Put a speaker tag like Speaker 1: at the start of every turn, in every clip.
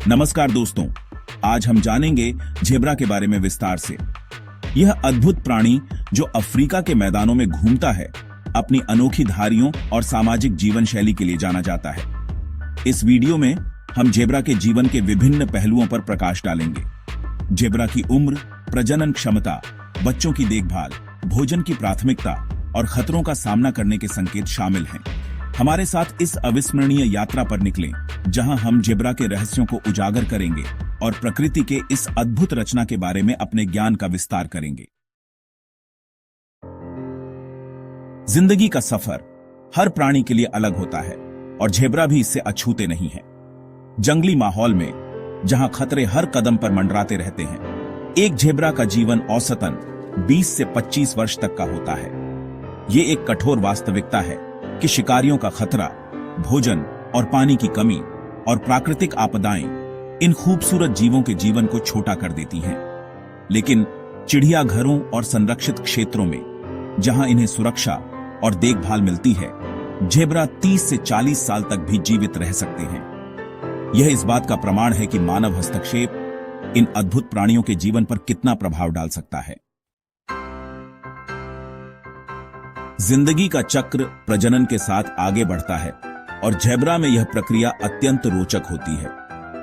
Speaker 1: नमस्कार दोस्तों, आज हम जानेंगे ज़ेब्रा के बारे में विस्तार से। यह अद्भुत प्राणी जो अफ्रीका के मैदानों में घूमता है, अपनी अनोखी धारियों और सामाजिक जीवन शैली के लिए जाना जाता है। इस वीडियो में हम ज़ेब्रा के जीवन के विभिन्न पहलुओं पर प्रकाश डालेंगे। ज़ेब्रा की उम्र, प्रजनन क्षमता, बच्चों की देखभाल, भोजन की प्राथमिकता और खतरों का सामना करने के संकेत शामिल हैं। हमारे साथ इस अविस्मरणीय यात्रा पर निकलें, जहां हम ज़ेब्रा के रहस्यों को उजागर करेंगे और प्रकृति के इस अद्भुत रचना के बारे में अपने ज्ञान का विस्तार करेंगे। जिंदगी का सफर हर प्राणी के लिए अलग होता है और ज़ेब्रा भी इससे अछूते नहीं है। जंगली माहौल में जहां खतरे हर कदम पर मंडराते रहते हैं, एक ज़ेब्रा का जीवन औसतन 20 से 25 वर्ष तक का होता है। ये एक कठोर वास्तविकता है कि शिकारियों का खतरा, भोजन और पानी की कमी और प्राकृतिक आपदाएं इन खूबसूरत जीवों के जीवन को छोटा कर देती हैं। लेकिन चिड़ियाघरों और संरक्षित क्षेत्रों में जहां इन्हें सुरक्षा और देखभाल मिलती है, ज़ेब्रा 30 से 40 साल तक भी जीवित रह सकते हैं। यह इस बात का प्रमाण है कि मानव हस्तक्षेप इन अद्भुत प्राणियों के जीवन पर कितना प्रभाव डाल सकता है। जिंदगी का चक्र प्रजनन के साथ आगे बढ़ता है और ज़ेब्रा में यह प्रक्रिया अत्यंत रोचक होती है।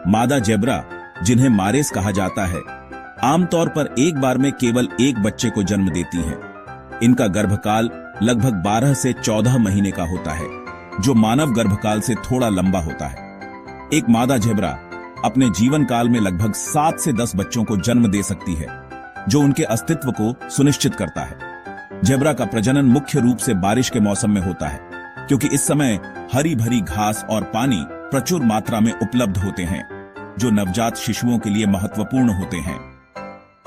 Speaker 1: मादा ज़ेब्रा, जिन्हें मारेस कहा जाता है, आमतौर पर एक बार में केवल एक बच्चे को जन्म देती हैं। इनका गर्भकाल लगभग 12 से 14 महीने का होता है, जो मानव गर्भकाल से थोड़ा लंबा होता है। एक मादा ज़ेब्रा अपने जीवन काल में लगभग 7 से 10 बच्चों को जन्म दे सकती है, जो उनके अस्तित्व को सुनिश्चित करता है। ज़ेब्रा का प्रजनन मुख्य रूप से बारिश के मौसम में होता है, क्योंकि इस समय हरी भरी घास और पानी प्रचुर मात्रा में उपलब्ध होते हैं, जो नवजात शिशुओं के लिए महत्वपूर्ण होते हैं।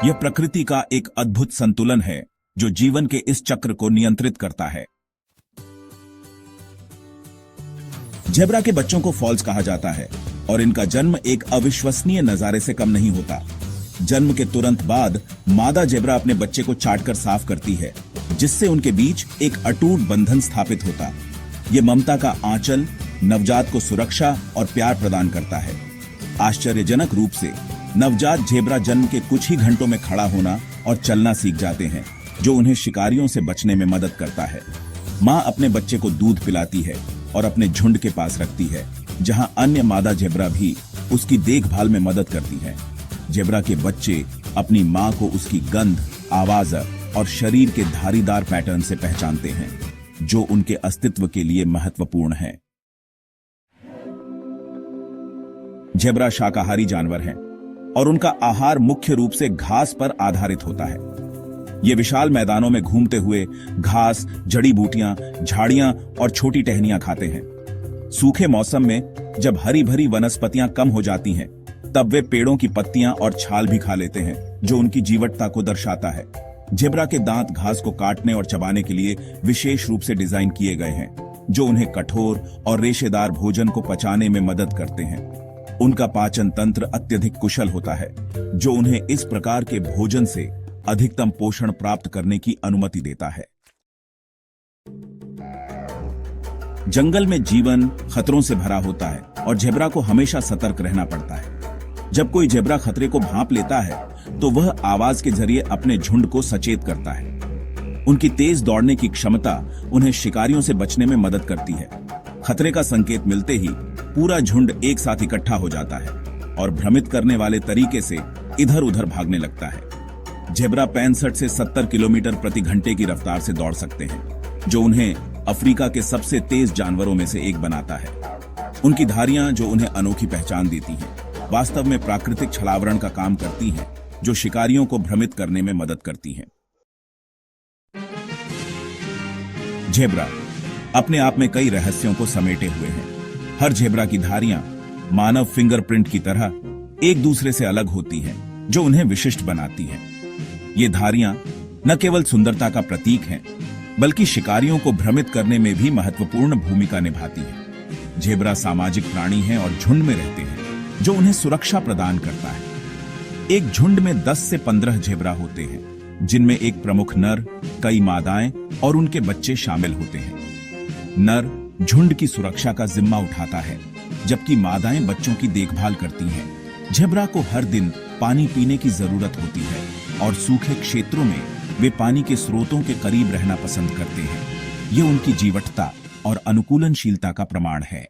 Speaker 1: यह प्रकृति का एक अद्भुत संतुलन है जो जीवन के इस चक्र को नियंत्रित करता है। ज़ेब्रा के बच्चों को फॉल्स कहा जाता है और इनका जन्म एक अविश्वसनीय नजारे से कम नहीं होता। जन्म के तुरंत बाद मादा ज़ेब्रा अपने बच्चे को चाटकर साफ करती है, जिससे उनके बीच एक अटूट बंधन स्थापित होता। ये ममता का आंचल नवजात को सुरक्षा और प्यार प्रदान करता है। आश्चर्यजनक रूप से नवजात ज़ेब्रा जन्म के कुछ ही घंटों में खड़ा होना और चलना सीख जाते हैं, जो उन्हें शिकारियों से बचने में मदद करता है। मां अपने बच्चे को दूध पिलाती है और अपने झुंड के पास रखती है, जहां अन्य मादा ज़ेब्रा भी उसकी देखभाल में मदद करती हैं। ज़ेब्रा के बच्चे अपनी मां को उसकी गंध, आवाज और शरीर के धारीदार पैटर्न से पहचानते हैं, जो उनके अस्तित्व के लिए महत्वपूर्ण है। ज़ेब्रा शाकाहारी जानवर हैं और उनका आहार मुख्य रूप से घास पर आधारित होता है। ये विशाल मैदानों में घूमते हुए घास, जड़ी बूटियां, झाड़ियां और छोटी टहनियां खाते हैं। सूखे मौसम में जब हरी भरी वनस्पतियां कम हो जाती हैं, तब वे पेड़ों की पत्तियां और छाल भी खा लेते हैं, जो उनकी जीवटता को दर्शाता है। ज़ेब्रा के दांत घास को काटने और चबाने के लिए विशेष रूप से डिजाइन किए गए हैं, जो उन्हें कठोर और रेशेदार भोजन को पचाने में मदद करते हैं। उनका पाचन तंत्र अत्यधिक कुशल होता है, जो उन्हें इस प्रकार के भोजन से अधिकतम पोषण प्राप्त करने की अनुमति देता है। जंगल में जीवन खतरों से भरा होता है और ज़ेब्रा को हमेशा सतर्क रहना पड़ता है। जब कोई ज़ेब्रा खतरे को भांप लेता है, तो वह आवाज के जरिए अपने झुंड को सचेत करता है। उनकी तेज दौड़ने की क्षमता उन्हें शिकारियों से बचने में मदद करती है। खतरे का संकेत मिलते ही पूरा झुंड एक साथ इकट्ठा हो जाता है और भ्रमित करने वाले तरीके से इधर उधर भागने लगता है। ज़ेब्रा 65 से 70 किलोमीटर प्रति घंटे की रफ्तार से दौड़ सकते हैं, जो उन्हें अफ्रीका के सबसे तेज जानवरों में से एक बनाता है। उनकी धारियां, जो उन्हें अनोखी पहचान देती हैं, वास्तव में प्राकृतिक छलावरण का काम करती हैं, जो शिकारियों को भ्रमित करने में मदद करती हैं। ज़ेब्रा अपने आप में कई रहस्यों को समेटे हुए हैं। हर ज़ेब्रा की धारियां मानव फिंगरप्रिंट की तरह एक दूसरे से अलग होती हैं, जो उन्हें विशिष्ट बनाती हैं। ये धारियां न केवल सुंदरता का प्रतीक हैं, बल्कि शिकारियों को भ्रमित करने में भी महत्वपूर्ण भूमिका निभाती हैं। ज़ेब्रा सामाजिक प्राणी हैं और झुंड में रहते हैं, जो उन्हें सुरक्षा प्रदान करता है। एक झुंड में 10 से 15 ज़ेब्रा होते हैं, जिनमें एक प्रमुख नर, कई मादाएं और उनके बच्चे शामिल होते हैं। नर झुंड की सुरक्षा का जिम्मा उठाता है, जबकि मादाएं बच्चों की देखभाल करती हैं ज़ेबरा को हर दिन पानी पीने की जरूरत होती है और सूखे क्षेत्रों में वे पानी के स्रोतों के करीब रहना पसंद करते हैं। ये उनकी जीवटता और अनुकूलनशीलता का प्रमाण है।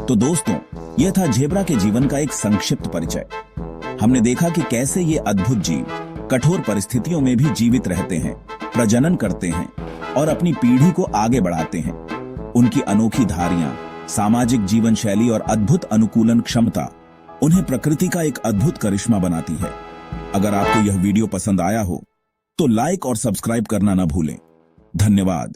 Speaker 1: तो दोस्तों, यह था ज़ेबरा के जीवन का एक संक्षिप्त परिचय। हमने देखा कि कैसे ये अद्भुत जीव कठोर परिस्थितियों में भी जीवित रहते हैं, प्रजनन करते हैं और अपनी पीढ़ी को आगे बढ़ाते हैं। उनकी अनोखी धारियां, सामाजिक जीवन शैली और अद्भुत अनुकूलन क्षमता उन्हें प्रकृति का एक अद्भुत करिश्मा बनाती है। अगर आपको यह वीडियो पसंद आया हो तो लाइक और सब्सक्राइब करना न भूलें। धन्यवाद।